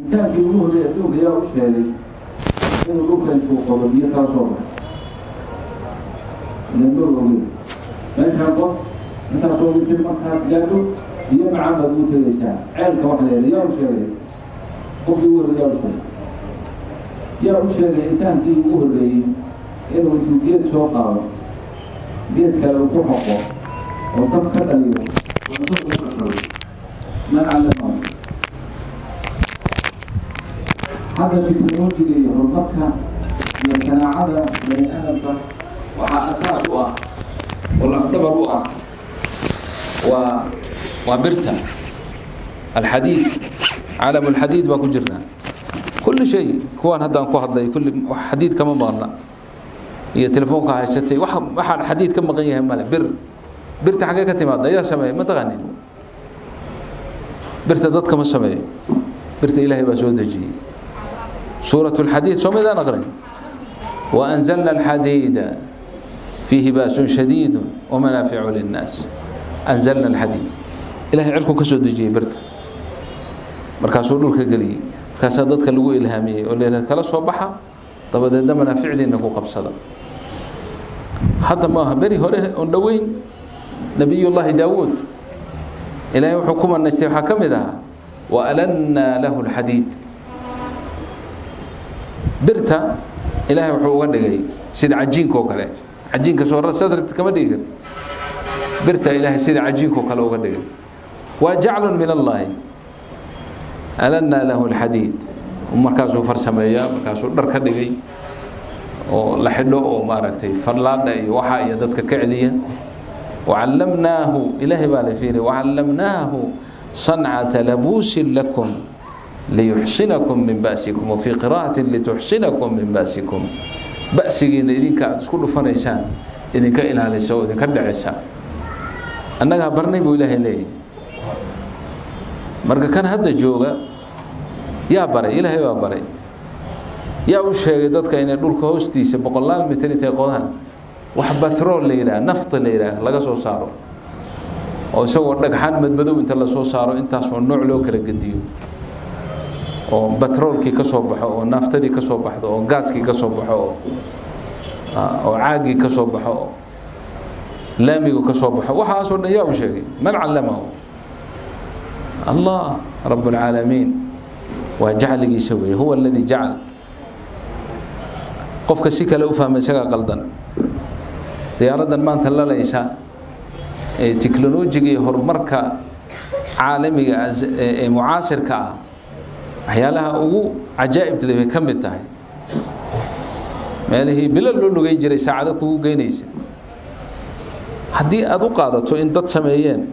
إنسان يقول يأتوك يا أشهري إنه روكا يشوف قضية تاصوبة نقول له ما يشعر أنت صوبة في المكان جاله هي مع مدوت الإشاء عيلك واحدة يا أشهري قبل يقول يا أشهري إنسان يقول لي إنه أنتو جيت سوقا جيت كلام كحقه وتبقى اليوم من علمه هذا تكنولوجي ربطها من صناعة بني آدم وها أساسها والأفضل وبرتا الحديد عالم الحديد وكجرنا كل شيء كوان هذا هذا كل حديد كما مرنا هي تلفونك هايستي واحد حديد كما غيره ماله برت حقيقة ماذا يا سماء ما تغني برت ضد كما سماء برت إلهي بسود جي سورة الحديد سمع نقرأ وأنزلنا الحديد فيه بأس شديد ومنافع للناس أنزلنا الحديد إلهي عرفكم كسود جي برت مركز ودول كقلي مركز ضد كلو إلهامي ولا كلا صباحا طب ده منافع لي إنه قبصة حتى ما بري هره أندوين نبي الله داود إلهي وحكومة نجتي حكم ذا وألنا له الحديد برتا إلهي وحكومة دقي سيد عجين كوكله عجين كسورة صدرت كما دقيت برتا إلهي سيد عجين كوكله وقدقي وجعل من الله ألنا له الحديد ومركزه فرسمية مركزه درك دقي ولحده وماركتي فرلاده وحا يددك كعلية وعلمناه إلهي بالفيري وعلمناه صنعة لبوس لكم ليحسنكم من بأسكم وفي قراءة لتحسنكم من بأسكم بأسكين إذن كعد كل فريسان إذن كإله لسوء إذن كدعسان أنك برني بإله إليه مرقا كان هذا جوغا يا بري إلهي يا بري يا وشيء dadka inay dhulka hoostiisa boqolaal mitir intay qodaan wax batrool leeyahay nafta leeyahay laga soo saaro oo isagoo dhagxan madmadow inta la soo saaro intaas oo nooc loo kala gadiyo oo batroolkii ka soo baxo oo naftadii ka soo baxdo oo gaaskii ka soo baxo oo caagi ka soo baxo laamigu ka soo baxo waxa soo dhan yaa u sheegay man callamahu Allah rabbul alamin وجعل يسوي هو الذي جعل قفك سيكا لو فهم سيكا قلدن ديارة ما انت لا ليس تكنولوجي هرمركا عالمي معاصر كا أحيالها أو عجائب تلي كم بتاعي ما هي بلا لونو جاي جري ساعدك هو جينيس حدي أدو قاعدة تو إن تسمعين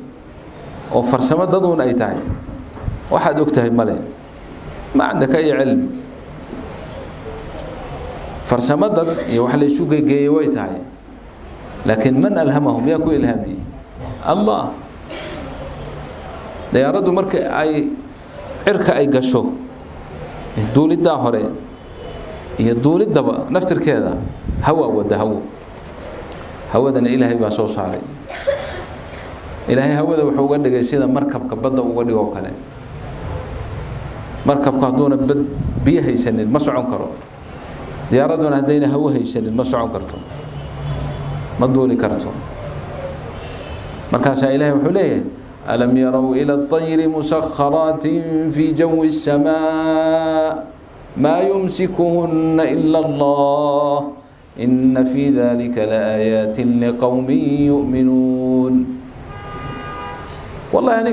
أو فرسمة ضدون أي تاعي واحد يكتهب ملأ ما عندك أي علم فرسمدد يوحل يشوق جاي ويتاعي لكن من ألهمهم ياكو إلهامي الله ده يردوا مرك أي عرك أي قشو يدول الداهرة يدول الدبا نفتر كذا هوا وده هوا ده إلهي باسوس عليه إلهي هوا ده وحوقنا جالسين مركب كبده وودي وكله مركب قادونا بيه يسند ما سعون كرو دياردنا هدينا هو يسند ما سعون كرتو ما دولي كرتو مركز إلهي وحليه ألم يروا إلى الطير مسخرات في جو السماء ما يمسكهن إلا الله إن في ذلك لآيات لقوم يؤمنون والله أنا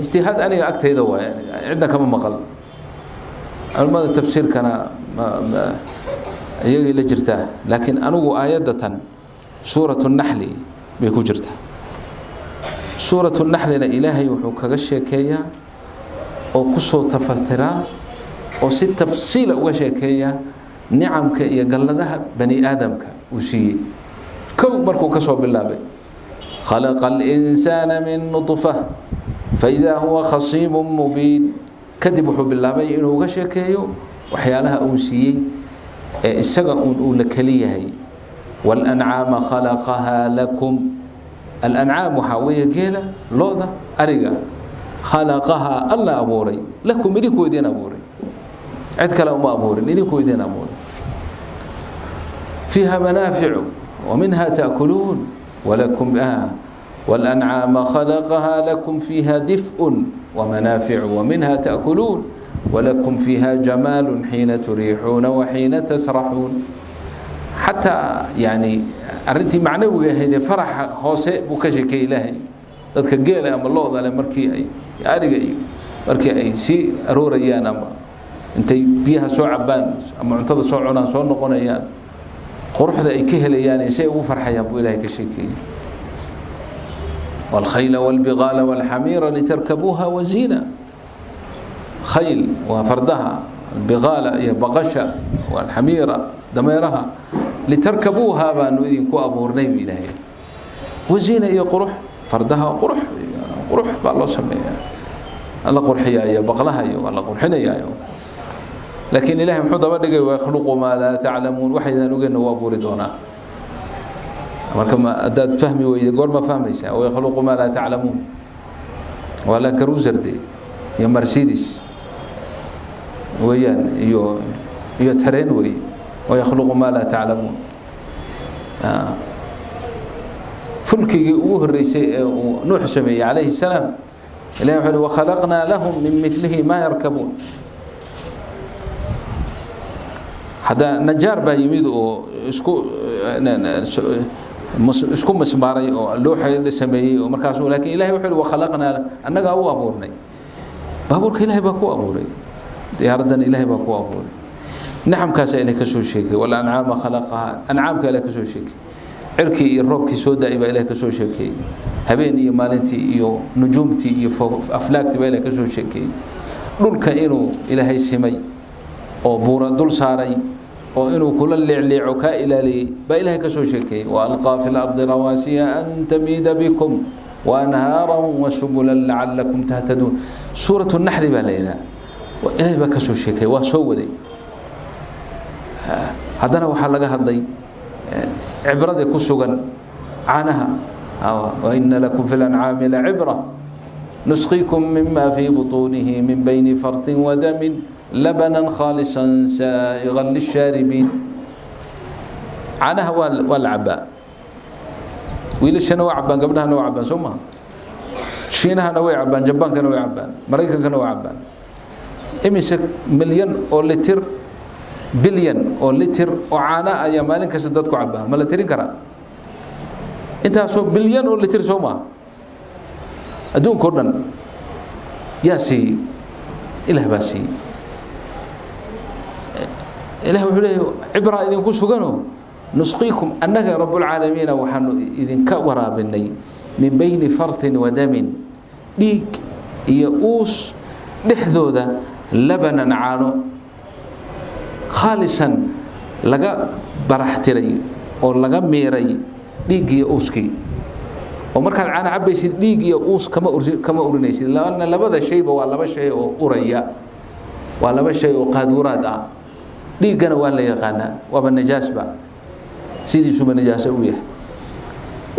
اجتهاد أنا أكتر دوا يعني عندنا كم مقال الماذا التفسير كان ما يجي لجرته لكن أنا آية سورة النحل بيكون جرته سورة النحل إلهي وحوك غشيكية أو قصو تفسيرا أو ست تفصيل وشيكية نعمك يقلدها بني آدمك وشي كم بركو كسو بالله بي خلق الإنسان من نطفة فإذا هو خصيم مبين كذب حب الله بي إنه غشيكيو وحيالها أوسيي السقا أولكليه والأنعام خلقها لكم الأنعام حاوية جيلة لوضة أرجع خلقها الله أبوري لكم إليكو يدين أبوري عد كلام أبورين إذن كويدين أبورين فيها منافع ومنها تأكلون ولكم والأنعام خلقها لكم فيها دفء ومنافع ومنها تأكلون ولكم فيها جمال حين تريحون وحين تسرحون حتى يعني أرنتي معنوية هذه فرح هوساء بكشكي إلهي dadka geela ama lo'da markii ay ariga markii ay si aroorayaan ama intay biyaha soo cabaan ama cuntada soo cunaan soo noqonayaan quruxda ay ka helayaan ay ugu farxayaan buu Ilaahay ka sheekay wal khayla wal bighala wal hamira litarkabuha wa zina khayl wa fardaha bighala ya baqasha wal hamira dameeraha litarkabuha banu idinku abuurnay Ilaahay wa zina ya quruh فردها قرح بالله سميها الله قرحيا يا بقلها يا الله قرحنا يا لكن إله محمد بدقي ويخلق ما لا تعلمون وحيدا نقول نواب وردونا كما أداد فهمي ويقول ما فهميش ويخلق ما لا تعلمون ولا كروزر دي يا مرسيدس ويان يو ترين ويخلق ما لا تعلمون فلكي أوه الرئيسي نوح سمي عليه السلام إلهي وحده وخلقنا لهم من مثله ما يركبون هذا نجار بيميد اسكو مسماري اللوحة اللي سميه ومركزه لكن إلهي وحده وخلقنا أنك هو أبورني بابورك إلهي باكو أبوري ياردن إلهي باكو أبوري نعم كاسا إليك سو شيكي والأنعام خلقها أنعامك إليك سو شيكي cirkii iyo roobkii soo daay baa Ilaahay ka soo sheekay habeen iyo maalintii iyo nujuumtii iyo aflaagtii baa Ilaahay ka soo sheekay dhulka inuu Ilaahay simay oo buura dul saaray oo inuu kula leecleeco ka ilaaliyay baa Ilaahay ka soo sheekay wa alqa fil ardi rawasiya an tamida bikum wa anhaaran wa subulan la'allakum tahtadun suratu an-nahl baa leeyahay Ilaahay baa ka soo sheekay waa soo waday hadana waxa laga hadlay عبرة كسوغا عنها وإن لكم في الأنعام لعبرة نسقيكم مما في بطونه من بين فرث ودم لبنا خالصا سائغا للشاربين عنها والعباء ويلش نوع عبان قبلها نوع عبان ثم شينها نوع عبان جبان كانوا عبان مريكا كانوا عبان إمسك مليون أو لتر بليون أو لتر أو عانا أيام مالين كسدتك عبها ما لترين كرا أنت سو بليون أو لتر سوما أدون كورن ياسي إله باسي إله وحده عبرة إذن كسوغنو نسقيكم أنك رب العالمين وحن إذن كورا بني من بين فرث ودم ليك يؤوس لحذوذا لبنا عانو خالصا لغا برحتري او لغا ميري ديغي اوسكي او marka aan cabaysid dhiig iyo uus kama urinaysid laana labada shayba waa laba shay oo uraya waa laba shay oo qaaduraad ah dhiigana waa la yaqaana waa najaasba sidii suma najaasa u yahay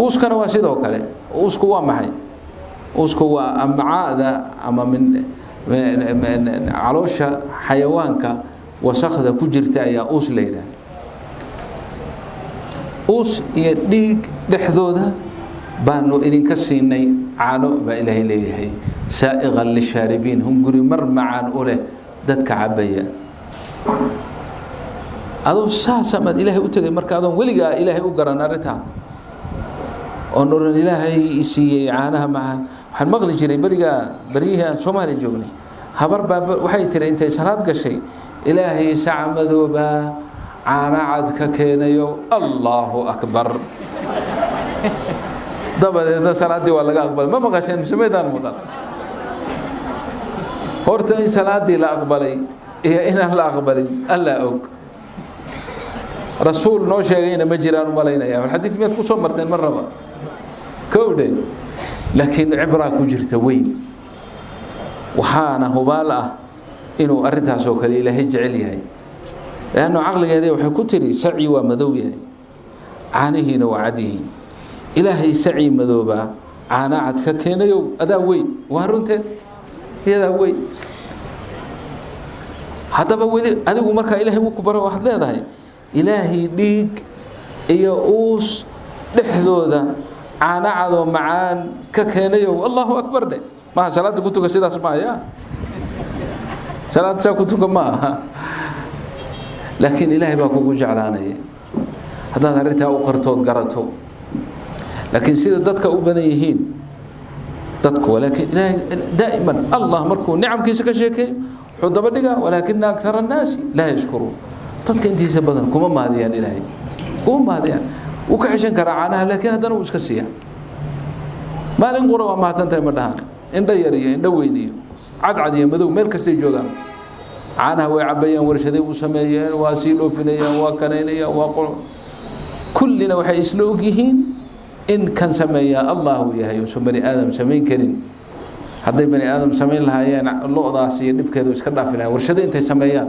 uuskana waa sidoo kale uusku waa maxay uusku waa amcaada ama min caloosha xayawaanka وسخذ كجرت يا أوس ليلة أوس يديك لحظوذا بانو إذن كسيني عانو بإله إليه سائغا للشاربين هم قري مرمعان أوله دتك عبايا هذا ساسا من إلهي أتغي مركادون ولقى إلهي أقرى نارتها ونور إلهي إسي عانها معها وحن مغلي جري بريها سومالي جوغني خبر باب وحي ترى انت صلاة قشي إلهي سعمدوا با عانعتك كينيو الله أكبر دابا إذا صلاة دي ولا أقبل ما بقاشين سميدان مضر هورتين صلاة دي لا أقبلي هي إنا لا أقبلي ألا أوك رسول نو شيئين مجران مالينا يا الحديث ميت كسو مرتين مرة ما كودين لكن عبرة كجرت وين وحانا هبالة إنه أرنتها سوكلي إلهي جعليها لأنه عقلك هذا وحي كتري سعي ومذويه عانه وعده إلهي سعي مذوبة عانعتك كينيو أذا وين وهرنتين هذا وين haddaba weli adigu markaa ilaahay uu ku baro waxaad leedahay ilaahay dhiig iyo uus dhexdooda caana cado macaan ka keenayo Allahu akbar de ma salaada ku tuka sidaas ma ya salaad saa ku tuka ma aha laakiin ilaahay baa kugu jeclaanaya haddaad arrintaa u qartood garato laakiin sida dadka u badan yihiin dadku walaakin ilaahay daa'iman Allah markuu nicamkiisa ka sheekay wuxuu daba dhigaa walaakin akthara an-naasi laa yashkuruun dadka intiisa badan kuma maadiyaan ilaahay kuma maadiyaan uu ka xishan karaa caanaha laakiin haddana uu iska siiyaa maalin qura waa mahadsantahay ma dhahaan indha yar iyo indha weyn iyo cadcad iyo madow meel kastay joogaan caanaha way cabayaan warshaday u sameeyeen waa sii dhoofinayaan waa kanaynayaan waa kullina waxay isla og yihiin in kan sameeyaa Allah uu yahay oo bani aadam sameyn karin hadday bani aadam sameyn lahaayeen lo'daas iyo dhibkeedu iska dhaafi lahaayeen warshada intay sameeyaan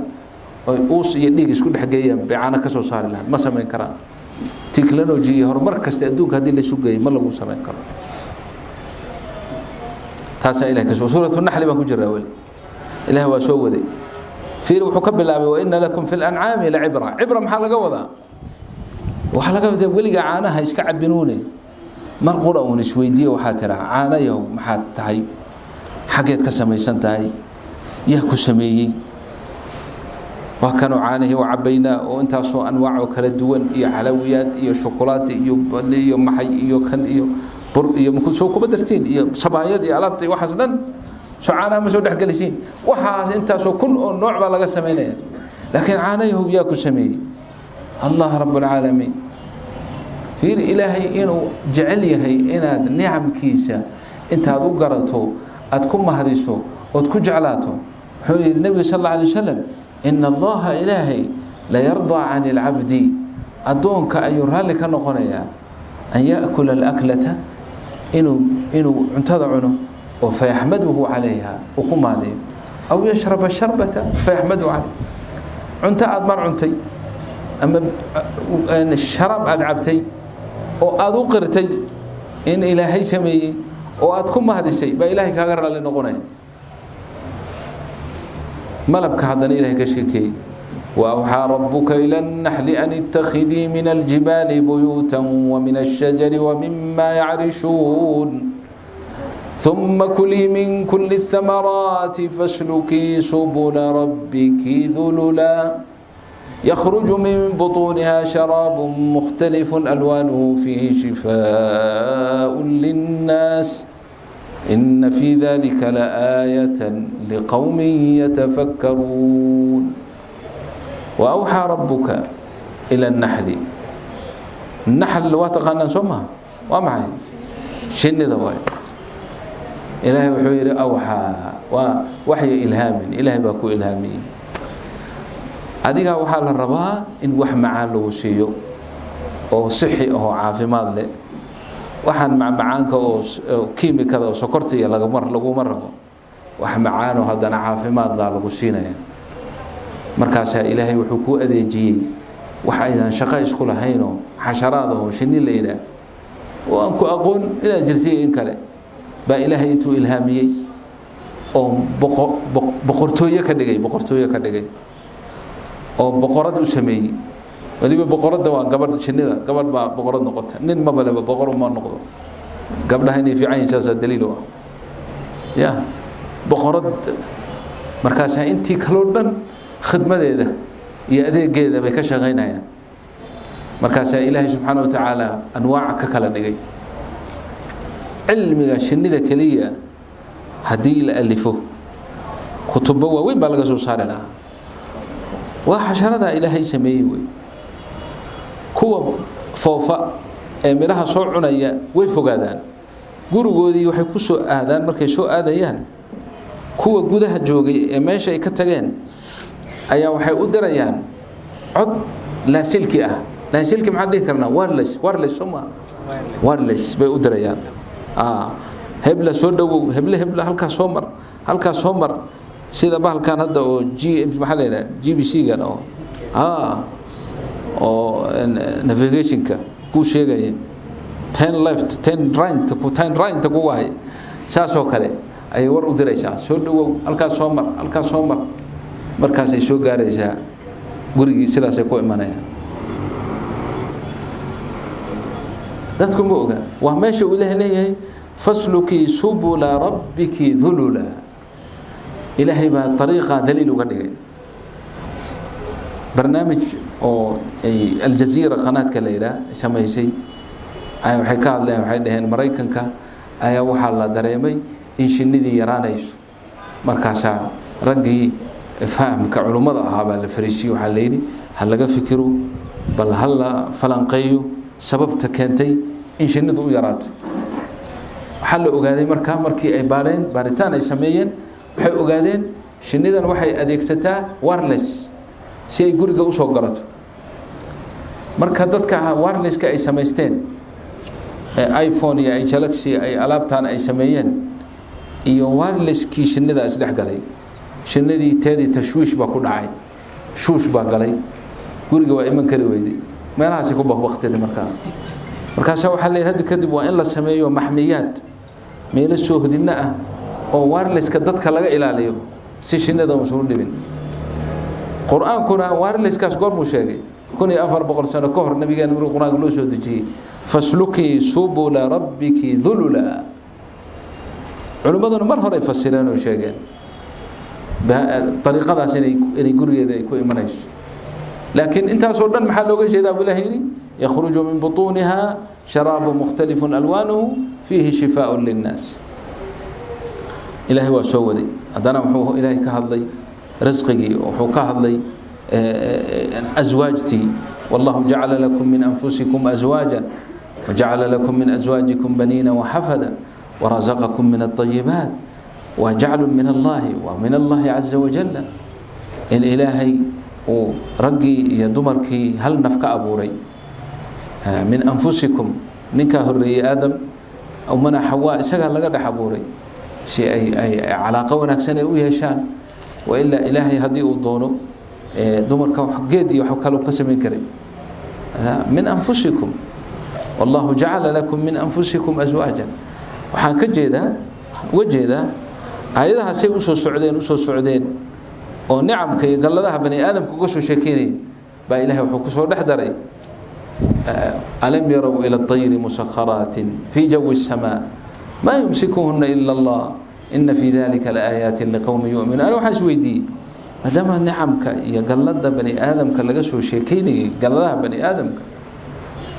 oo uus iyo dhiig isku dhaxgeeyaan bicaana ka soo saari lahayn ma sameyn karaan technology horumar kasta adduunka hadii la sugeeyay ma lagu sameyn karo taasa ilaahay kasoo suuratu nahl baan ku jiraa wali ilaahay waa soo waday fiir wuxuu ka bilaabay wa inna lakum fil an'aami la'ibra ibra maxaa laga wadaa waxa laga wadaa waliga caanaha iska cabinuune mar qura uu isweydiyo waxa tiraa caanayo maxaa tahay xageed ka samaysan tahay yaa ku sameeyay waa kanu caanahi waa cabayna oo intaas oo anwaac kala duwan iyo xalawiyaad iyo shokolaad iyo maxay iyo kan iyo bur iyo muku soo kuba dartiin iyo sabaayad iyo alaabta iyo waxaas dhan soo caanaha ma soo dhaxgalisiin waxaas intaas oo kun oo nooc baa laga sameeynaa laakiin caanayo yaa ku sameeyay Allah rabbul alamin fiir ilaahay inuu jecel yahay inaad ni'amkiisa intaad u garato aad ku mahadiso oo ku jeclaato wuxuu yiri nabiga sallallahu alayhi wasallam inna allaha ilaahay la yarda 'ani al-'abdi adoonka ayuu raali ka noqonayaa an ya'kula al-aklata inuu cuntada cuno oo fayahmaduhu 'alayha oo ku maadiyo aw yashraba sharbata fayahmaduhu 'alayha cunta aad mar cuntay ama sharab aad cabtay oo aad u qirtay in ilaahay sameeyay oo aad ku mahdisay ba ilaahay kaaga raali noqonaya malabka haddana ilaahay ka sheekay وأوحى ربك إلى النحل أن اتخذي من الجبال بيوتا ومن الشجر ومما يعرشون ثم كلي من كل الثمرات فاسلكي سبل ربك ذللا يخرج من بطونها شراب مختلف ألوانه فيه شفاء للناس إن في ذلك لآية لقوم يتفكرون وأوحى ربك إلى النحل النحل واتقنا سمها ومعي شن ذوي إلهي وحير أوحى ووحي إلهام إلهي باكو إلهامي هذه وحال الرباء إن وح معان له شيء أو صحي أو عافماد له وحن معانك أو كيمي كذا أو سكرتي لقو مرة وح معانه هذا عافماد لا لقو سينا markaas ilaahay wuxuu ku adeejiyay waxa aydan shaqo isku lahayno xasharaadaho shinni leeyda oo aan ku aqoon ila jirtay in kale ba ilaahay intuu ilhaamiyay oo boqortooyo ka dhigay oo boqorad u sameeyay waliba boqorada waa gabadh shinnida gabadh ba boqorad noqota nin ma balaba boqor ma noqdo gabdhaha inay fiican yihiin daliil ah ya boqorad markaas intii kala dhan خدمتها يا أديجيدا بكشة غينايا مركز إلهي سبحانه وتعالى أنواع ككلا نجي علم شنو ذا كلية هديل ألفه كتب وين بلغ صار لها وحشر ذا إلهي سميوي كوا فوفا منها صوعنا يا ويفوق هذان قولوا ذي وحكسوا هذان مركز شو هذان كوا جودها جوجي ماشي كتجان ayaa waxay u dirayaan cod la silki maxaa dhihi karnaa wireless bay u dirayaan hebla soo dhawow hebla halka soo mar sida bahalkan hadda oo maxaa leeyahay GBC gan oo navigationka ku sheegay 10 left 10 right ku waay saas oo kale ay war u diraysaa soo dhawow halka soo mar markaasay soo gaaraysaa gurigii sidaasay ku imanayaan dadku ma oga waa meesha uu ilaahay leeyahay fasluki subula rabbiki dhulula ilaahay baa dariiqa daliil uga dhigay barnaamij oo ay aljazeera qanaadka la yiraahdo samaysay ay waxay ka hadleen waxay dhaheen Mareykanka ayaa waxa la dareemay in shinnidii yaraanayso markaasa ragii fahamka culimada ahaa baa la fariisiyo waxa la yiri hal laga fikiro bal hal falanqeeyo sababta keentay in shinnidu u yaraato waxa la ogaaday markii ay baaritaan ay sameeyeen waxay ogaadeen shinnidan waxay adeegsataa wireless si ay guriga u soo garato marka dadka wireless-ka ay sameysteen iPhone iyo Galaxy ay alaabtaan ay sameeyeen iyo wireless-kii shinnida isdhex galay shinnidii teedii tashwiish baa ku dhacay shuush baa galay guriga waa iman kari weyday meelahaas ku waqtiga markaas waxa la yiraahdaa kadib waa in la sameeyo maxmiyaad meel soo hodina ah oo wireless-ka dadka laga ilaaliyo si shinnida u soo dhibin quraankuna wireless-kaas goor mu sheegay 1400 sano ka hor nabigeena quraanka loo soo dejiyay fasluki subula rabbiki dhulula culimaduna mar hore fasireen oo sheegeen طريقadaas inay gurigeeda ay ku imanayso laakiin intaas oo dhan maxaa looga jeedaa bilaahi yakhruju min butunha sharab mukhtalif alwanuhu fihi shifaa'un linnas ilaahi waa soo waday hadana wuxuu ilaahi ka hadlay rizqigi wuxuu ka hadlay azwaajti wallahu ja'ala lakum min anfusikum azwajan وجعل لكم من أزواجكم بنين وحفدا ورزقكم من الطيبات وجعل من الله ومن الله عز وجل الإلهي ورقي يدمرك هل نفك أبوري من أنفسكم منك هري آدم أو من حواء سجل لقد حبوري شيء أي علاقة ونكسن ويهشان وإلا إلهي هدي الضونو دمرك وحجدي وحكلوا قسم كريم من أنفسكم والله جعل لكم من أنفسكم أزواجا وحان كجيدا وجيدا هذا سي وسو سعودين oo ni'amka iyo galadaha bani aadamku uga soo sheekeynay ba ilaahay wuxuu ku soo dhaxdaray alam yaraw ila at-tayr musakharatin fi jawi as-samaa ma yumsikuhunna illa Allah inna fi dhalika laayatin liqaumin yu'minun ana waxaan isweydiiyay madama ni'amka iyo galada bani aadamka laga soo sheekeynay galadaha bani aadamka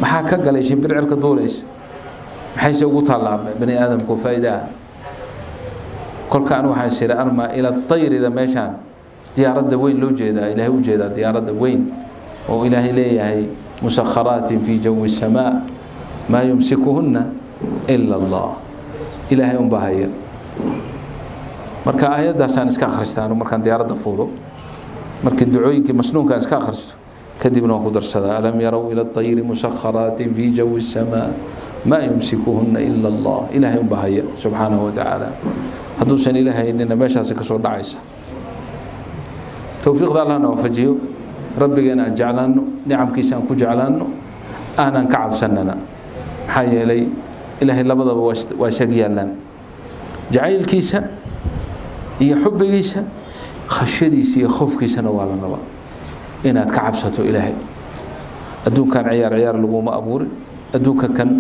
maxaa ka galay shimbir cirka duulaysa maxay ugu taalaabay bani aadamku faa'iido kolka aan waxaan shiray arma ila at-tayr ida meeshan diyaaradda weyn loo jeedaa ilaahay u jeedaa diyaaradda weyn oo ilaahay leeyahay musakharatin fi jawi as-samaa ma yumsikuhunna illa Allah ilaahay bahaya marka aayadaas aan iska akhristaan markaan diyaaradda fuulo markii ducooyinkii masnuunka iska akhristo kadibna ku darsada alam yaraw ila at-tayr musakharatin fi jawi as-samaa ma yumsikuhunna illa Allah ilaahay bahaya subhanahu wa ta'ala haduusan ilaahay inna meeshaas ka soo dhacaysa توفيق الله نوفجيه ربنا جعلنا نعم كيسان كجعلنا أنا كعب سننا حي لي إلهي لبض واشقيا لنا جعيل كيسا يحب كيسا خشدي سي خوف كيسا نوالا نوا إن أتكعب ستو إلهي أدوك كان عيار لقوم أبور أدوك كان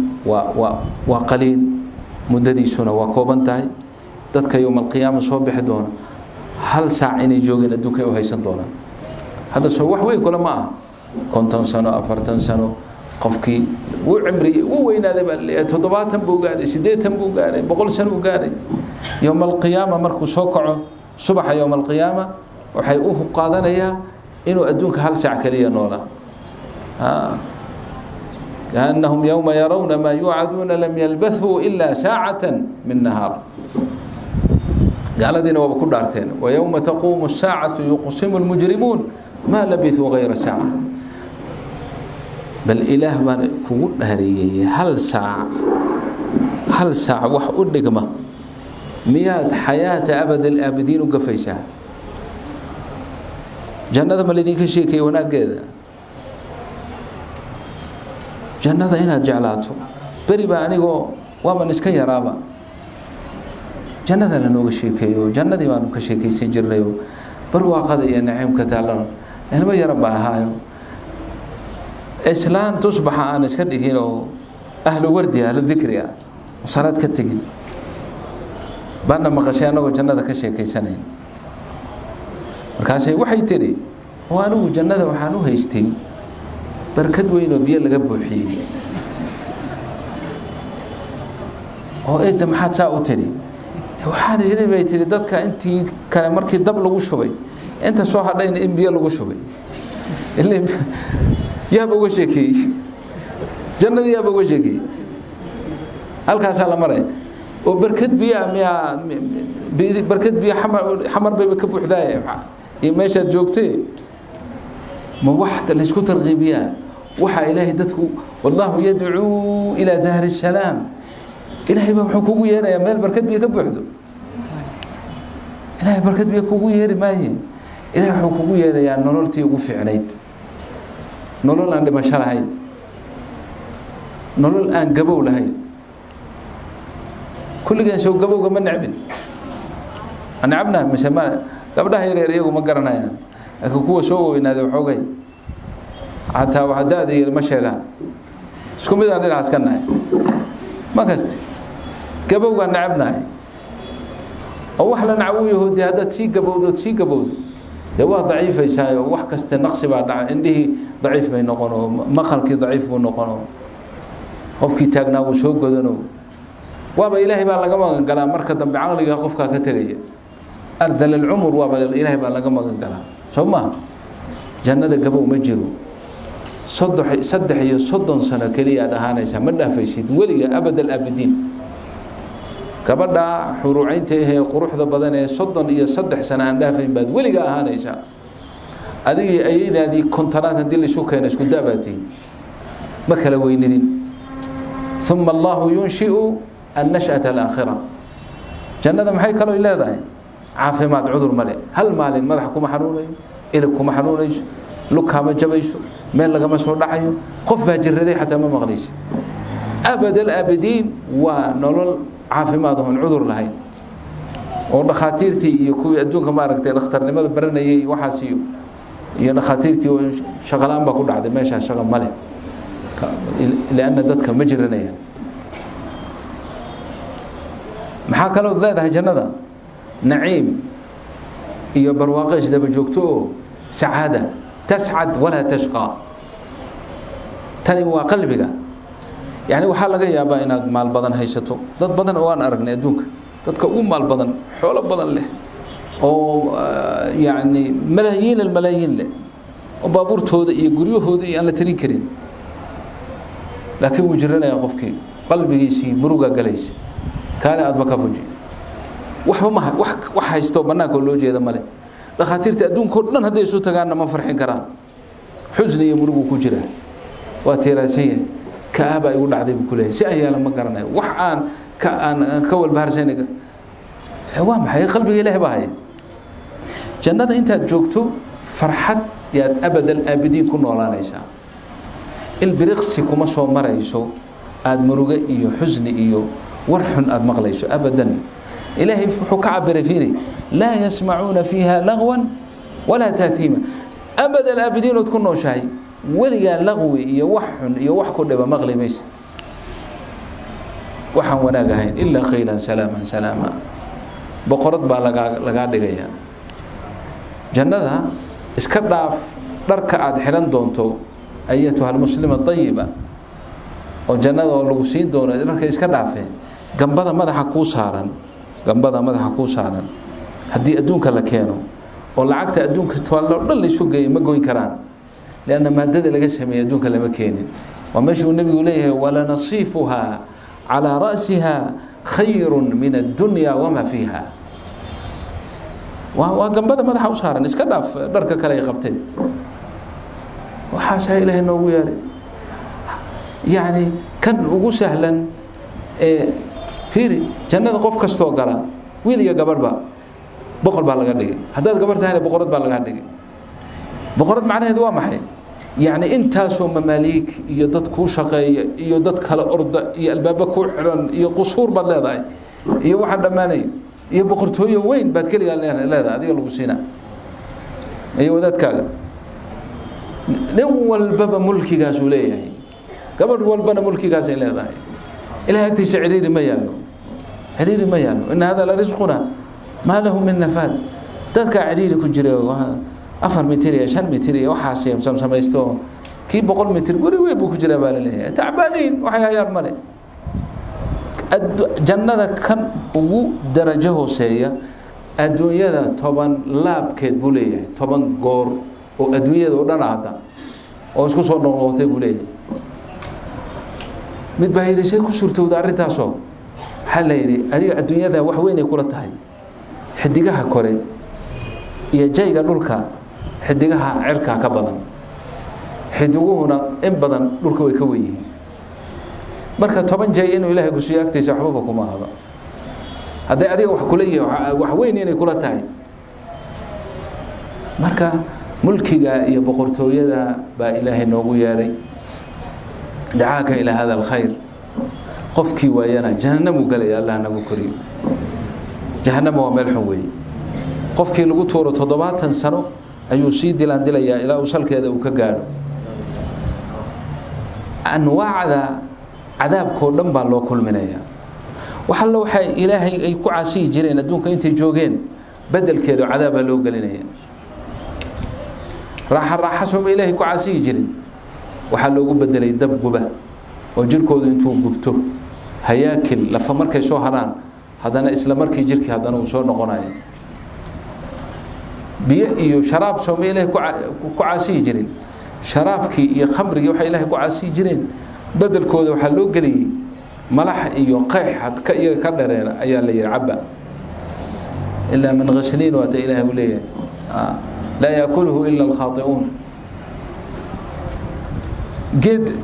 وقليل مددي سنة وكوبنتاي ذاتك يوم القيامة صبح دون hal saac inay joogeen adduunka ay haysan doonaan hada soo wax weyn kula ma aha 50 sano 40 sano qofkii uu cimri uu weynaaday baa 70 buu gaaray 80 buu gaaray 100 sano buu gaaray يوم القيامة markuu soo kaco subaxa يوم القيامة waxay u qaadanayaan inuu adduunka hal saac kaliya noolaa كأنهم يوم يرون ما يوعدون لم يلبثوا إلا ساعة من نهار قال دينا وبكل دارتين ويوم تقوم الساعة يقسم المجرمون ما لبثوا غير ساعة بل إله من كون هريه هل ساعة وح أدقمة مياد حياة أبد الآبدين وقفيشها جنة ما الذي كشيكي وناقذ جنة هنا جعلاته بريبا أنيقو ومن اسكي رابا جنة لنوغ شيكيو جنة دي وانو كشيكي سنجريو barwaaqada iyo naciimka taalan ilmo yar baa ahaayo islaan tusbaxa aan iska dhigin oo ahlu wardi ahlu dhikri ah salaad ka tagin baana maqashay anagoo jannada ka sheekaysanayna markaasay waxay tiri oo anigu jannada waxaan u haystay barkad weyn oo biyo laga buuxiyay oo eed maxaad saa u tiri waxaan jiray bay tiri dadka intii kale markii dab lagu shubay inta soo hadhayna in biyo lagu shubay ilaa yaaba uga sheekay jannada yaaba uga sheekay halkaas la maray oo barkad biyo barkad biyo xamar bay ka buuxdaay iyo meesha joogtay ma waxta la isku tarqiibiyaan waxa ilaahay dadku wallahu yad'u ila dar السلام ilaahay baa wuxuu kugu yeerayaa meel barkad biyo ka buuxdo ilaahay barkad biyo kugu yeeri maayo ilaahay wuxuu kugu yeerayaa nololtii ugu fiicnayd nolol aan dhimasho lahayn nolol aan gabow lahayn kulligaan soo gabowga ma nacbin aan nacbna masama gabdhaha yaryar iyagu ma garanayaan laakiin kuwa soo weynaaday waxoogay hataa waxdaada iyo ma sheegaan isku mid aan dhinacaas ka nahay ma kasta gabowga nacbnahay oo wax la nacbu yahuudi haddaad sii gabowdo dee waa daciifaysaa oo wax kasta naqsi baa dhaca indhihii daciif bay noqonoo maqalkii daciif buu noqonoo qofkii taagnaa wuu soo godano waaba ilaahay baa laga magan galaa marka dambe caqliga qofkaa ka tegaya ardal alcumur waaba ilaahay baa laga magan galaa soo maaha jannada gabow ma jiro 3 iyo 30 sano kaliya aad ahaanaysaa ma dhaafaysid weliga abadal abadiin gabadha xuruucaynta ee quruxda badan ee 30 iyo 3 sano aan dhaafayn baad weliga ahaanaysaa adiga ayadaadii kontanaad hadii la isu keeno isku daabaatay ma kala weynidin thumma Allahu yunshi'u an-nash'ata al-akhirah jannada maxay kala leedahay caafimaad cudur male hal maalin madax kuma xanuunayo ilib kuma xanuunayso lukama jabayso meel laga ma soo dhacayo qof baa jiraday xataa ma maqlaysid abadal abadiin waa nolol caafimaad oo cudur lahayn oo dhakhaatiirtii iyo kuwii adduunka ma aragtay dhakhtarnimada baranayay waxaas iyo dhakhaatiirtii shaqalaan baa ku dhacday meesha shaqo male laana dadka ma jiranayaan maxaa kaloo leedahay jannada naciim iyo barwaaqo isdaba joogto oo sacaada tascad wala tashqa tani waa qalbiga يعني waxaa laga yaabaa inaad maal badan haysato dad badan oo aan aragnay adduunka dadka ugu maal badan xoolo badan leh oo yani malaayiin leh oo baabuurtooda iyo guryahooda aan la tirin karin laakiin wuu jiranaya qofkii qalbigiisii muruga galaysa kaale aad baka fuji wax haysto banaanka loo jeeda male dhakhaatiirta adduunka dhan haday isu tagaan ma farxin karaan xusni iyo murugu ku jira waa tiiraasay kaaba igu dhacday buu kuleeyay si ay la ma garanayo wax aan ka walbaharsanaga waa maxay qalbiga ilaahay baa haya jannada inta joogto farxad ya abadal abadiin ku noolaanaysa البرقسي كما سو مريسو اد مروغه iyo xusni iyo warxun ad maqlayso abadan ilaahi wuxuu ka cabiray fiiri la yasmacuuna fiha lagwan wala tathima abada al-abidin oo ku nooshahay waliga lagwi iyo waxun iyo wax ku dhiba maqlimaysid waxaan wanaag ahayn illa qeylan salama boqorad baa laga dhigaya jannada iska dhaaf dharka aad xiran doonto أيتها المسلمة الطيبة وجنة ولو سين دون إنك إسكان عفه جنبها ماذا حكوا سارا هدي أدونك لكانوا ولا عكت أدونك تولى ضل شو جاي ما جوين كران لأن ما دد لجسم أدونك لمكان ومشي النبي إليه ولا نصيفها على رأسها خير من الدنيا وما فيها وجنبها ماذا حكوا سارا إسكان عف درك كلا يقبتين وحاسه إلهي إنه ياري يعني كان ugu sahlan fiiri jannada qof kasto gala wiil iyo gabarba boqor baa laga dhigay hadaad gabar tahay boqorad baa laga dhigay boqorad macnaheedu waa maxay يعني intaasoo mamaaliik iyo dad ku shaqeeya iyo dad kala orda iyo albaaba ku xiran iyo qusuur bad leedahay iyo waxa dhamaanay iyo boqortooyo weyn baad kaliya leedahay adiga lagu siinaa أي وذاتك نول بابا ملكي جاسوليه قبل والبنا ملكي جاس إلى ذا إلى هكتي سعرير ما يالو عرير ما يالو إن هذا لرزقنا ما له من نفاد تذكر عرير كجري أفر متريا شن متريا وحاسيم سم يستوه كي بقول متر قولي ويبوك جري بالله تعبانين وحيا يرمله جنة كان وو درجة سيئة الدنيا طبعا لاب كد بوليه طبعا غور والدنيا ودنا هذا أوسكو صار نقطة بوليه mid baa yeeshay ku suurtooda arrintaasoo xalayri adiga adduunyada wax weyn ay kula tahay xidigaha kore iyo jayga dhulka xidigaha cirka ka badan xidiguhuna in badan dhulka way ka weeyeen marka 10 jay inuu ilaahay ku soo agtiisa waxba kuma ahaba haday adiga wax kula yahay wax weyn inay kula tahay marka mulkiga iyo boqortooyada baa ilaahay noogu yeeray دعاك إلى هذا الخير قفكي ويانا جهنم وقال يا الله نبو كريم جهنم وملح وي قفكي لغو تورو تضبات سنو أيو سيدي لاندليا إلى أوصل كذا وكقالو أنواع عذاب كلهم بالله كل منايا وحلو حي إلهي أي كعاسي جرين دونك أنت جوجين بدل كذا عذاب لو قالينيا راح حسهم إلهي كعاسي جرين waxaa loogu bedelay dab guba oo jirkoodu intuu gubto hayaakil lafa markay soo haraan hadana isla markii jirkii hadana uu soo noqonayo biyo iyo sharaab soo meelaha ku caasi jirin sharaabkii iyo khamrigi waxa ilaahay ku caasi jireen bedelkooda waxa loo galiyay malax iyo qeexad ka iyo ka dhareera ayaa la yiraahba illa min ghashlin wa ta ilaahay leeyahay la yaakuluhu illa al-khati'un جد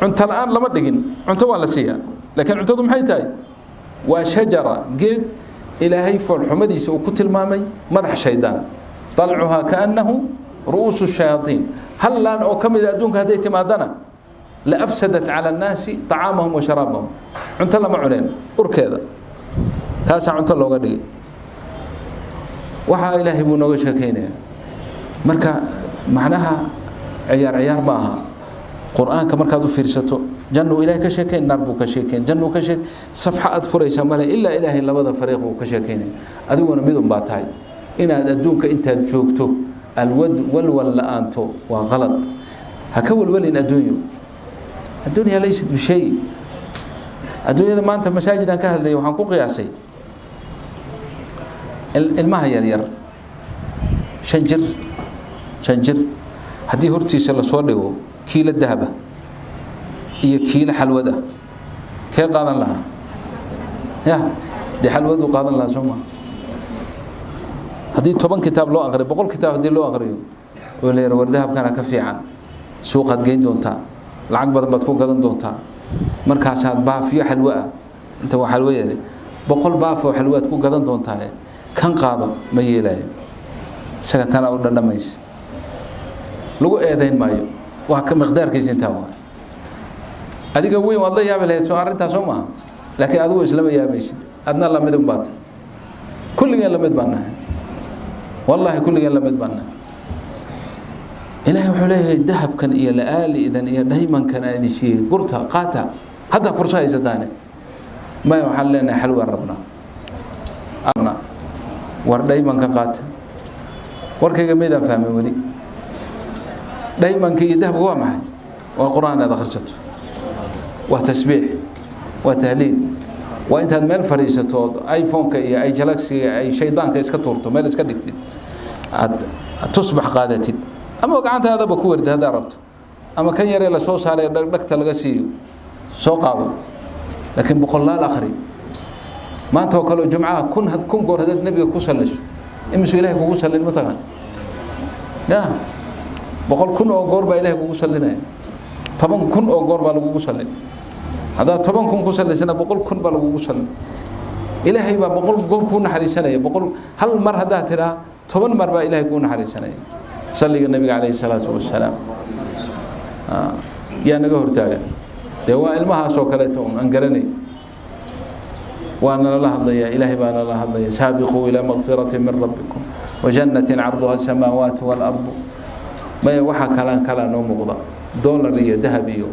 أنت الآن لما تجين أنت ولا سيا لكن أنت ضم حيتاي وشجرة جد إلى هي فرحمدي سو كتل مامي مدح شيطان طلعها كأنه رؤوس الشياطين هل لان أو كم إذا دونك هديت ما دنا لأفسدت على الناس طعامهم وشرابهم أنت لما علين أركذا هذا أنت لو قدي وحا إلهي بنوش كينه مركا معناها عيار باها قرآن كما كادو فيرسته جنو إلهي كشكين نربو كشكين جنو كشك صفحة أدفريسا مالا إلا إلهي لبدا فريق كشكين أدونا ميدون باتاي إن أدونك إنت جوكتو الود والول لآنتو وغلط هكول ولين الدنيا ليست بشيء الدنيا ما أنت مساجد كهذا وحنقو قياسي الماء يرير شنجر هدي هرتي سلا صوريو كيل الذهب هي كيل حلوده كي قادن لها يا دي حلوده قادن لها سوما هدي 10 كتاب لو اقري 100 كتاب هدي لو اقريو ولا ور ذهب كان كفيعان سوق قد جين دونتا لعق بدن بad ku gadan doonta markaas aad baafiyo xalwa inta wax xalwa yari 100 baafo xalwaad ku gadan doontaa kan qaado ma yeelay isaga tan u dhanamayso lagu eedeyn maayo وهك مقدار كيس انتوا اديك وين والله يا بلاد سو ارنتا سوما لكن ادو اسلام يا بيش ادنا لا ميدن بات كل ين لمد بانا والله كل ين لمد بانا الهي وحليه ذهب كان الى لآلي اذا دائما كان يشي قرطه قاتا هذا فرصه يزدانه ما يحل لنا حلوه ربنا انا ور دائما كقات وركيga meedan fahmay wali دائما كي ذهب هو معي وقرآن هذا خرجته وتسبيح وتهليل وانت مال فريسة ايفون كي اي جلاكسي اي شيطان كي اسكتورته مال اسكدكتي تصبح قادتي اما وقعنت هذا بكورد هذا ربط اما كان يري لا سو ساري دغدغتا لغا سي سو قادو لكن بقول لا الاخري ما توكلوا جمعه كن غور هذا النبي كو سلش امس الهي كو سلن مثلا يا بقول كن أو غور بإله كوسل لنا طبعا كن أو غور بالو كوسل هذا طبعا كن كوسل لسنا بقول كن بالو كوسل إلهي بقول غور كن حريسنا بقول هل مر هذا ترى طبعا مر بإله كن حريسنا صلى النبي عليه الصلاة والسلام يا نجور تاجا دوا المها سوكرتهم أنقرني وأنا الله هذا يا إلهي بأنا الله هذا سابقوا إلى مغفرة من ربكم وجنة عرضها السماوات والأرض ما وحا كلا نومغضا دولار iyo dahab iyo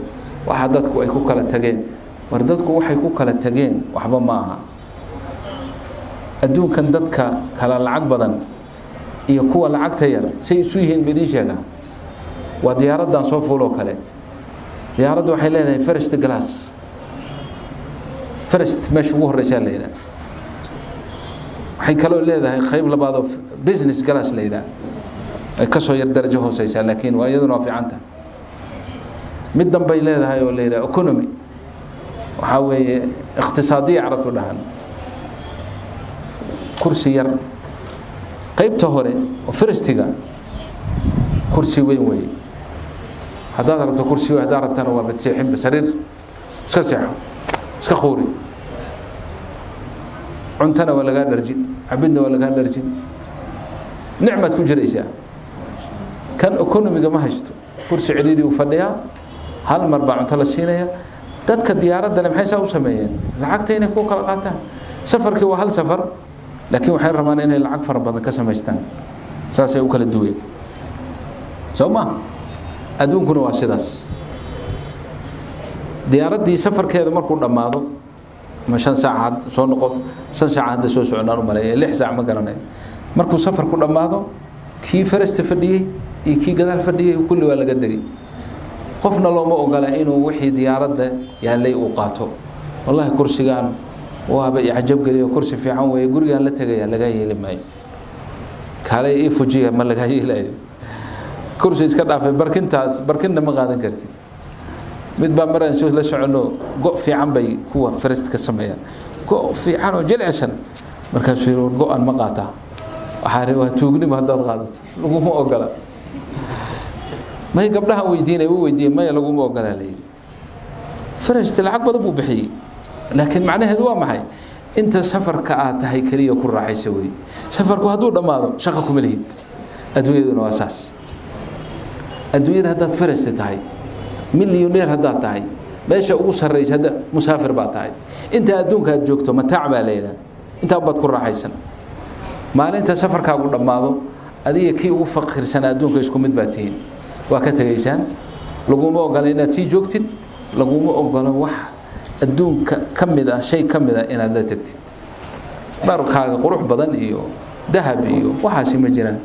waxa dadku ay ku kala tageen war dadku waxay ku kala tageen waxba ma aha adduunkan dadka kala lacag badan iyo kuwa lacagta yar say isu yihiin midii sheega waa diyaaradan soo fuulo kale diyaaraddu waxay leedahay first class first mesh ugu horeysa leeyahay waxay kale leedahay qayb labaad oo business class leeyahay ay ka soo yar darajo hooseysa laakiin waa iyaduna fiicanta mid danbay leedahay oo leeyahay economy waxa weeye iqtisaadiye carabtu dhahan kursi yar qaybta hore oo firstiga kursi weyn way hadaad rabto kursi weyn hadaad rabtana waa badseexin basariir iska seexo iska khoori cuntana waa laga dharjin cabidna waa laga dharjin nicmad ku jiraysaa kan economiga ma haysto kursi ciriiri u fadhiya hal mar baa cunto la siinaya dadka diyaaradda maxay saa u sameeyeen lacagta inay ku kala qaataan safarkii waa hal safar laakiin waxay rabaan inay lacag fara badan ka sameystaan saasay u kala duween sooma adduunkuna waa sidaas diyaaraddii safarkeeda markuu dhammaado ma 5 saacaad soo noqod 5 saacaad soo socdaan u maray 6 saac ma garanayo markuu safarku dhammaado kii farasta fadhiyay iyo kii gadaal fadhiyay kulli waa laga dagay qofna looma ogola inuu wixii diyaaradda yaalay uu qaato wallahi kursigan waaba icjab galiyo kursi fiican way gurigan la tagaya laga yeeli maayo kale ii fujiya ma laga yeelayo kursi iska dhaafay barkinna ma qaadan kartid mid baa maraan soo la socono go fiican bay kuwa first ka sameeyaan go fiican oo jilicsan markaas fiiro go-an ma qaata waxa waa tuugnimo hadaad qaadato laguma ogola may gabdhaha weydiinay may laguma ogola leeyahay first lacag badan buu bixiyay laakiin macnaheedu waa maxay inta safarka aad tahay kaliya ku raaxaysa way safarku haduu dhamaado shaqo kuma lihid adduunyaduna waa saas adduunyada hadaad first tahay milyaneer hadaad tahay meesha ugu sarreeyay hada musaafir baa tahay inta adduunka aad joogto mataac baa leeyahay inta bad ku raaxaysan maalinta safarkaagu dhamaado adiga kii ugu faqirsan adduunka isku mid baa tihiin waa ka tagaysaan laguma ogola inaad sii joogtid laguma ogola wax adduunka kamida shay kamida inaad la tagtid barkaaga qurux badan iyo dahab iyo waxaasi ma jiraan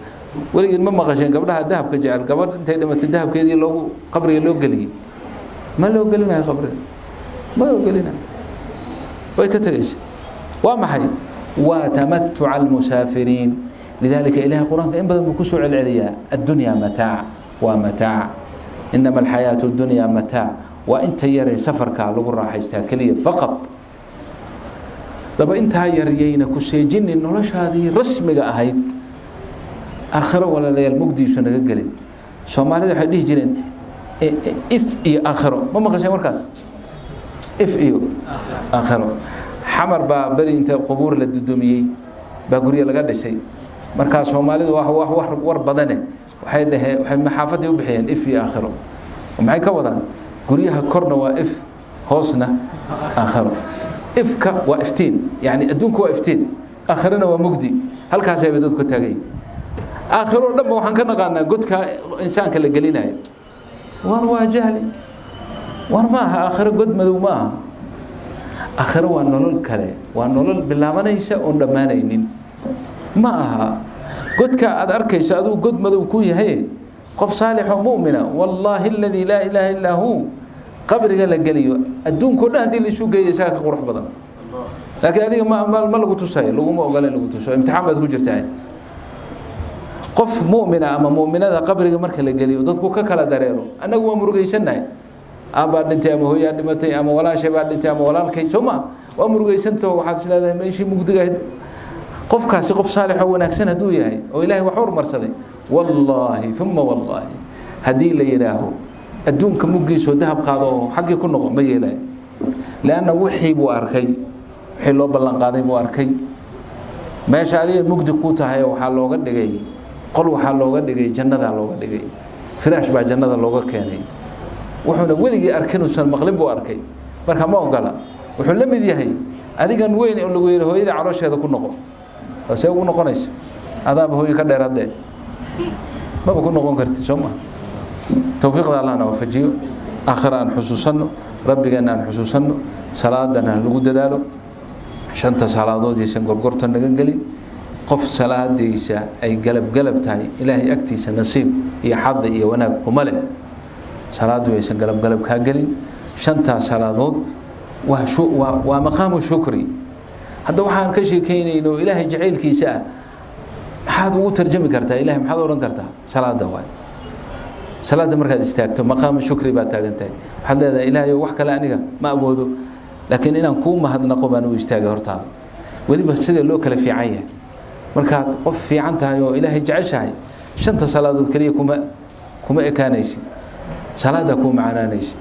waligeed ma maqasheen gabdhaha dahabka jecel gabadh intay dhimatay dahabkeedii loogu qabriga loo galiyay ma loo galinayo qabriga ma loo galinayo way ka tagaysaa waa maxay waa tamattu al musafirin lidalika ilaha quraanka in badan ku soo celceliya ad-dunya mataa wa mataa inma al-hayatu ad-dunya mataa وانت يري سفرك لو راحيستا كليه فقط دابا انت يريينا كسيجين نولش هذه رسميغا اهيد اخره ولا ليل مقديسو نغا غلين سوماليدا waxay dhihi jireen if iyo akhiro ma maqashay markaas if iyo akhiro xamar ba bari inta qubuur la dudumiyay ba guriga laga dhisay markaas Soomaalidu wax war badane waxay maxaafadii u bixiyeen if iyo akhiro maxay ka wadaan guriyaha korna waa if hoosna aakhiro ifka waa iftiin yani adduunku waa iftiin aakhirana waa mugdi halkaas ay dadku tagay aakhiro dhanba waxaan ka naqaanaa godka insaanka la gelinayo waa jahli war ma aha aakhiro god madow ma aha aakhiro waa nolol kale waa nolol bilaabanaysa oo dhamaanaynin ma aha godka aad arkayso aduu god madow ku yahay qof saalix oo muumina wallahi alladhi la ilaha illa hu qabriga la galiyo adduunku dhahdii la isu geeyay ka qurux badan laakiin adiga ma lagu tusay lagu ma ogolaan lagu tuso imtixaan baad ku jirtaa qof muumina ama muuminada qabriga marka la galiyo dadku ka kala dareero anagu waa murugeysanahay aba dhintay ama hooyaa dhimatay ama walaashay baa dhintay ama walaalkay soma waa murugeysanto waxaad isleedahay meeshii mugdiga qofkaasi qof saalix oo wanaagsan haduu yahay oo ilaahay wax hormarsaday wallahi thumma wallahi hadii la yiraaho adduunka mugiiso dahab qaado xaqi ku noqo ma yeelay laana wixii buu arkay wixii loo ballan qaaday buu arkay meesha adiga mugdi ku tahay waxa looga dhigay qol waxa looga dhigay jannada looga dhigay firaash baa jannada looga keenay wuxuuna weligii arkinuusan maqlin buu arkay marka ma ogola wuxuu la mid yahay adigan weyn oo lagu yeeray hooyada caloosheeda ku noqo oo say ugu noqonaysa هذا هو يكدر هذا ما بكون نقول كرت شوما توفيق الله أنا وفجيه آخر أن حسوسنا ربي جنا أن حسوسنا صلاة أنا لقود دالو شنت صلاة ديسن قرقرت النجنجلي قف صلاة ديسا أي قلب تاي إلهي أكتيس نصيب هي حظ هي وناك وملك صلاة ديسن قلب كاجلي شنت صلاة ومقام الشكري هذا وحان كشي كيني إنه إلهي جعيل كيسا هذا هو ترجمة كرتا إلهي محاضر ورن كرتا صلاة دواي صلاة مركز استاكتو مقام الشكري بعد تاجنتاي حد هذا إلهي وحكى لعنيك ما أبوده لكن إن نقوم ما هذا نقوم أنو يستاج هرتا ولي بس سيد اللوك اللي في عيه مركات قف في عنتها يو إلهي جعشها شنت صلاة الكريه كما إكانيسي صلاة كوم معنا نيسي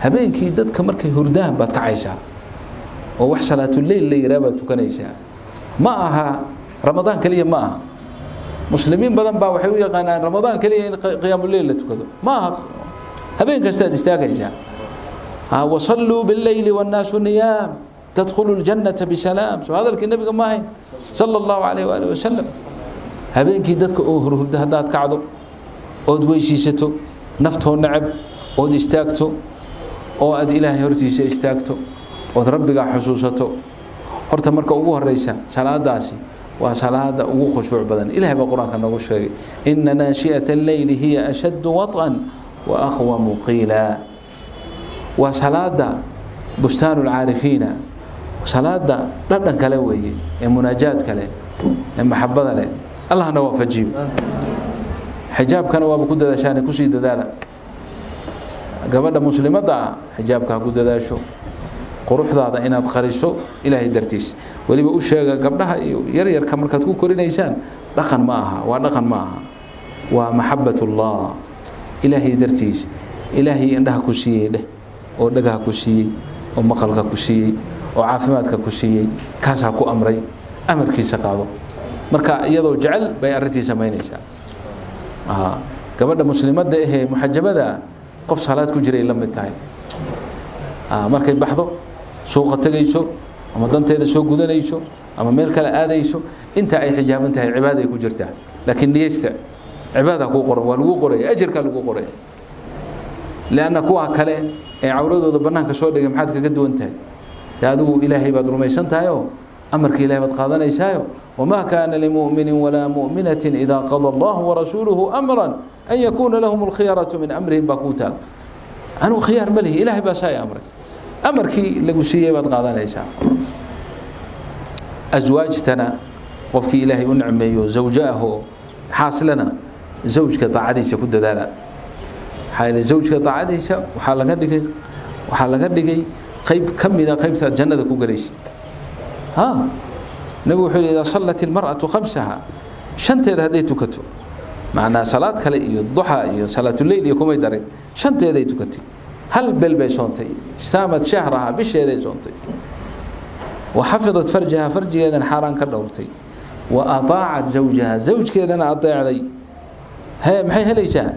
هبين كي دد كمركي هردان بتكعيشها ووح صلاة الليل اللي رابط كنيسها معها رمضان كليه معها مسلمين بدن با waxay u yaqaanaan Ramadan kaliya in qiyaamul layl la tukado maaha habeenka istaad istaagaysa وصلوا بالليل والناس نيام تدخلوا الجنة بسلام هذا النبي ما هي صلى الله عليه وآله وسلم habeenkii dadka oo hurda hadaad kacdo oo weysiisato nafto nacab oo istaagto oo aad ilaahay hortiisa istaagto oo rabbiga xusuusato horta marka ugu horeysa salaadaasi وصلاة وخشوع بدن إلهي بالقرآن كان نقول شيء إن ناشئة الليل هي أشد وطئا وأقوم قيلا وصلاة بستان العارفين صلاة لا كلوي المناجات كله المحبة له الله نوافق جيب حجاب كان وابكود دشان كوسي دالا قبل مسلمة حجاب كاكود داشو قروح هذا إن أتقريسو إلهي درتيس ولي بقول شيء قبلها يرير كمرك تكون كورين إنسان رقن معها ورقن معها ومحبة الله إلهي درتيس إلهي عندها كوسي له أو دقها كوسي أو مقلها كوسي أو عافماتك كوسي كاسها كو أمري أمر كيس قاضو مركا يدو جعل بيأرتي سمين إنسان قبل مسلمات ده إيه محجبة ده قف صلاة كجري لما تاي مركا يبحثوا سوق تجيسو أما دنتي سوق جدنيسو أما ملك الآديسو أنت أي حجاب أنت هي عبادة كجرتها لكن ليست عبادة كوقر والوقرة أجر كالوقرة لأن كوها كله عورض ضبناه كسور لجم حد كجد وانتهى هذا إلهي بدر ما يسنتهايو أمرك إلهي بتقاضنا يسايو وما كان لمؤمن ولا مؤمنة إذا قضى الله ورسوله أمرا أن يكون لهم الخيارة من أمرهم بقوتا أنا خيار مله إلهي بساي أمرك أمركي لقوسية بتقاضنا يسايو أزواجتنا وفكي إلهي ونعمي زوجاه حاصلنا زوجك طاعديس كد ذالا حال زوجك طاعديس وحال قدقي قيب كم إذا قيبت الجنة كو قريشت نبي وحول إذا صلت المرأة خمسها شنت هديت كتو معنا صلاة كلي الضحى صلاة الليل يكون يدري شنت هديت كتي هل بالبيشونتي سامت شهرها بش هديتونتي وحفظت فرجها إذا حاران كدورتي وأطاعت زوجها زوج كذا أنا أطيع علي هي محي هليسا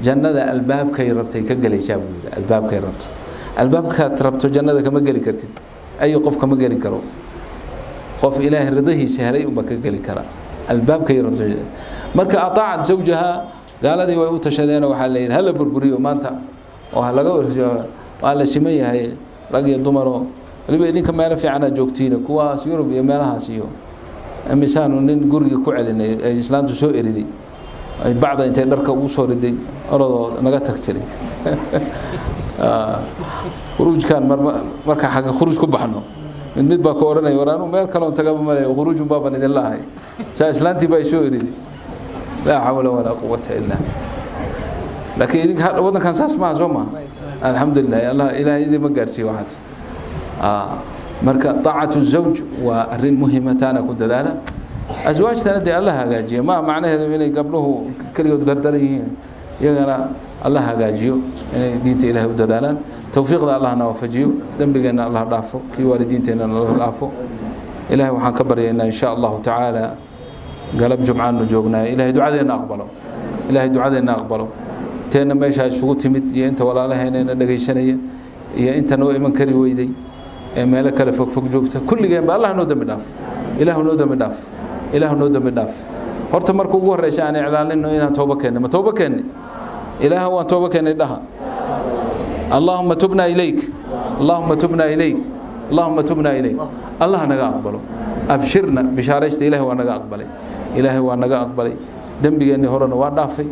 جنة الباب كي ربتي كجلي شاب الباب كي ربته الباب كتربته جنة كما جلي كرتد أي قف كما جلي كرو قف إله رضيه سهري وبكجلي كرا الباب كي ربته مركا أطاعت زوجها قال ذي ويوتشدين وحلين هلا بربري وما أنت وهلا جور وهلا سمية هي رجل الضمرو اللي بيدين كما يعرف عنا جوكتينا كواس يوروب يمالها سيو أمسان ونين جورج كوعلنا إسلام تسوء ردي بعض أنت درك وصور ردي أرض نجاتك تري خروج كان مركا حاجة خروج كبحنا من مد بكورنا يورانو ما كلام تجاب ماله خروج بابا ند الله هاي سإسلام تبى يسوء ردي لا حول ولا قوة إلا لكن إذا وضع كان ساس ما زوما الحمد لله الله إلهي إذا ما قرسي واحد مركا طاعة الزوج والرين مهمتان كنت ذالا أزواج تندي الله هاجي ما معناه إنه قبله كل يوم قدريه يقرأ الله هاجيو يعني دينت إله ودلالا توفيق الله نوافجيو دم بيجنا الله ضعفه في والدينتنا الله ضعفه إله وحن كبر إن شاء الله تعالى قلب جمعان نجوبنا إله دعاءنا أقبله إله دعاءنا أقبله تينا ما يشاء شغوت مت يا أنت ولا له هنا نجيشنية يا أنت نوع من كري ويدي مالك لفوق جوبته كل جنب الله نودم الناف إله نودم الناف إله نودم الناف horta markuu ugu horeysay aan iclaaninno inaan tooba keenno ma tooba keenni ilaaha waan tooba keennay dhaha اللهم تبنا إليك اللهم تبنا إليك اللهم تبنا إليك الله نجا أقبله أبشرنا بشارة إله ونجا أقبله إله ونجا أقبله ذنبي إني هرنا وضعفي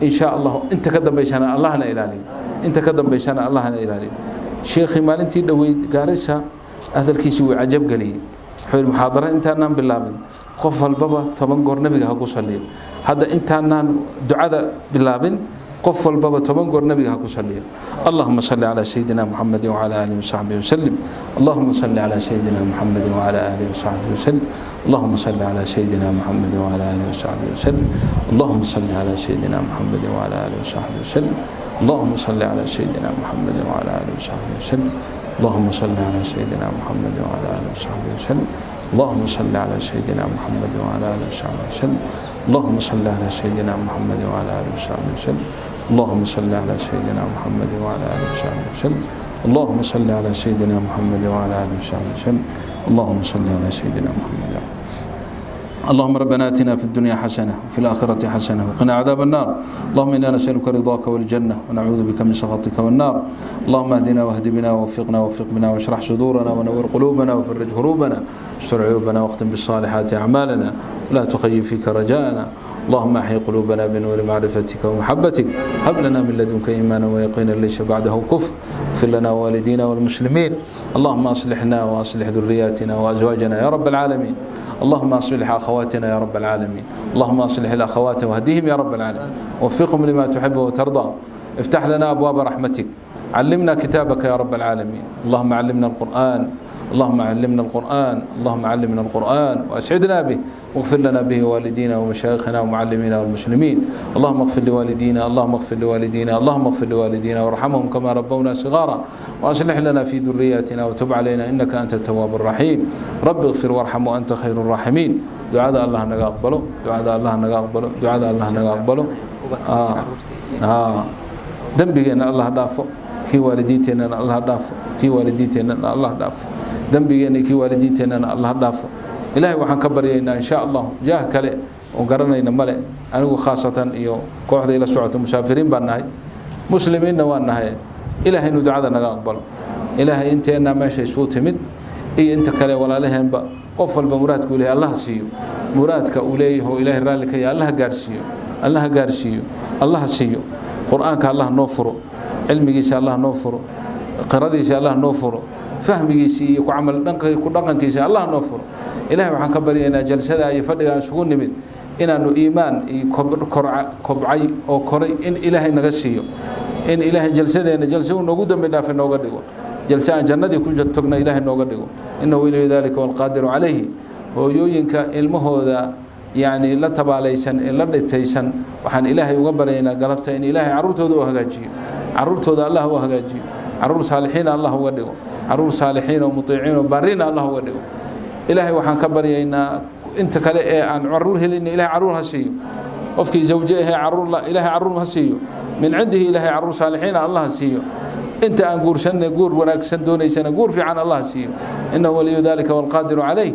إن شاء الله أنت كذب بيشنا الله لا إله إلا أنت كذب بيشنا الله لا إله إلا شيخي مالنتي دوي قارسها هذا الكيس عجب قليل حول المحاضرة أنت نام بالله خوف البابا طبعا قر نبي هاكو صلي هذا أنت نام دعاء بالله قف البابا تبنقر نبي هاكو صلي اللهم صل على سيدنا محمد وعلى آله وصحبه وسلم اللهم صل على سيدنا محمد وعلى آله وصحبه وسلم اللهم صل على سيدنا محمد وعلى آله وصحبه وسلم اللهم صل على سيدنا محمد وعلى آله وصحبه وسلم اللهم صل على سيدنا محمد وعلى آله وصحبه وسلم اللهم صل على سيدنا محمد وعلى آله وصحبه وسلم اللهم صل على سيدنا محمد وعلى آله وصحبه وسلم اللهم صل على سيدنا محمد وعلى آله وصحبه وسلم اللهم صل على سيدنا محمد وعلى آله وصحبه وسلم اللهم صل على سيدنا محمد وعلى آله وصحبه وسلم اللهم صل على سيدنا محمد. اللهم ربنا آتنا في الدنيا حسنة وفي الآخرة حسنة وقنا عذاب النار. اللهم إنا نسألك رضاك والجنة ونعوذ بك من سخطك والنار. اللهم اهدنا واهد بنا ووفقنا ووفق بنا واشرح صدورنا ونور قلوبنا وفرج هروبنا واستر عيوبنا واختم بالصالحات أعمالنا ولا تخيب فيك رجاءنا. اللهم احي قلوبنا بنور معرفتك ومحبتك. هب لنا من لدنك إيمانا ويقينا ليس بعده كفر. اغفر لنا والدينا والمسلمين. اللهم أصلحنا وأصلح ذرياتنا وأزواجنا يا رب العالمين. اللهم أصلح أخواتنا يا رب العالمين. اللهم أصلح الأخوات واهديهم يا رب العالمين ووفقهم لما تحب وترضى. افتح لنا أبواب رحمتك. علمنا كتابك يا رب العالمين. اللهم علمنا القرآن اللهم علمنا القرآن اللهم علمنا القرآن وأسعدنا به واغفر لنا به والدينا ومشايخنا ومعلمينا والمسلمين. اللهم اغفر لوالدينا اللهم اغفر لوالدينا اللهم اغفر لوالدينا وارحمهم كما ربونا صغارا وأصلح لنا في ذرياتنا وتب علينا إنك أنت التواب الرحيم. رب اغفر وارحم وأنت خير الراحمين. دعاء الله نجا أقبله دعاء الله نجا أقبله دعاء الله نجا أقبله. ذنبنا الله دافع في والديتنا الله دافع في والديتنا الله دافع ذنبنا في والديتنا الله دافع. إلهي وحن كبرينا إن شاء الله جاه كله وقرنينا ملأ أنا خاصة إيو كوحد إلى سعة مسافرين بناهي مسلمين نواناهي. إلهي ندعاء نجا أقبله. إلهي أنت أنا ماشي صوت مد إيه أنت كله ولا لهم بقى قفل بمرادك وليه الله سيو مرادك وليه هو إله رالك يا الله قارسيو الله قارسيو الله سيو قرآنك الله نوفره علمك الله نوفره قرديس الله نوفره فهمك وعمل دنك الله نوفره. إلهي وحن كبرينا جلسة يفرق شغل نمد إن أنه إيمان كبعي أو كري إن إلهي نغسيه إن إلهي جلسة جلسة ونقود من دافع نوغديه جلسة جنة يكون جتقنا إلهي نوغديه إنه ولي ذلك والقادر عليه ويوينك علمه ذا يعني لا تبع ليسن إلا لتيسن وحن إلهي وقبرينا قلبت إن إلهي عروته ذو هجاجي عروته ذا الله وهجاجي عرور صالحين الله وديه عرور صالحين ومطيعين وبارين الله وديه. إلهي وحن كبرينا أنت كلا عن عرور هلين إلهي عرور هسيو وفكي زوجيه عرور الله إلهي عرور هسيو من عنده إلهي عرور صالحين الله هسيو. أنت أنقول سنة قول وناك سندوني سنة قول في عن الله هسيو إنه ولي ذلك والقادر عليه.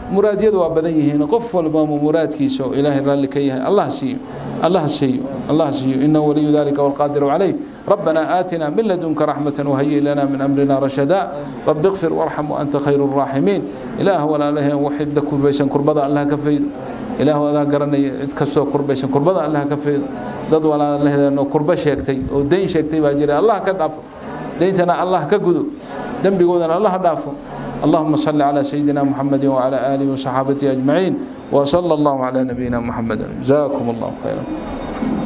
مراد يدو أبديه هنا قفل بام مراد كيسو إلهي رالك الله هسيو الله هسيو الله هسيو إنه ولي ذلك والقادر عليه. ربنا آتنا من لدنك رحمة وهيئ لنا من أمرنا رشدا. رب اغفر وارحم وأنت خير الراحمين. إله ولا له وحد كربيشا كربضا الله كفيد إله هذا قرني كسو كربيشا كربضا الله كفيد ضد ولا له إنه كربش يكتي ودين شكتي باجري الله كدافع دينتنا الله كجدو ذنبي قودنا الله دافع. اللهم صل على سيدنا محمد وعلى آله وصحابته أجمعين وصلى الله على نبينا محمد. جزاكم الله خيرا.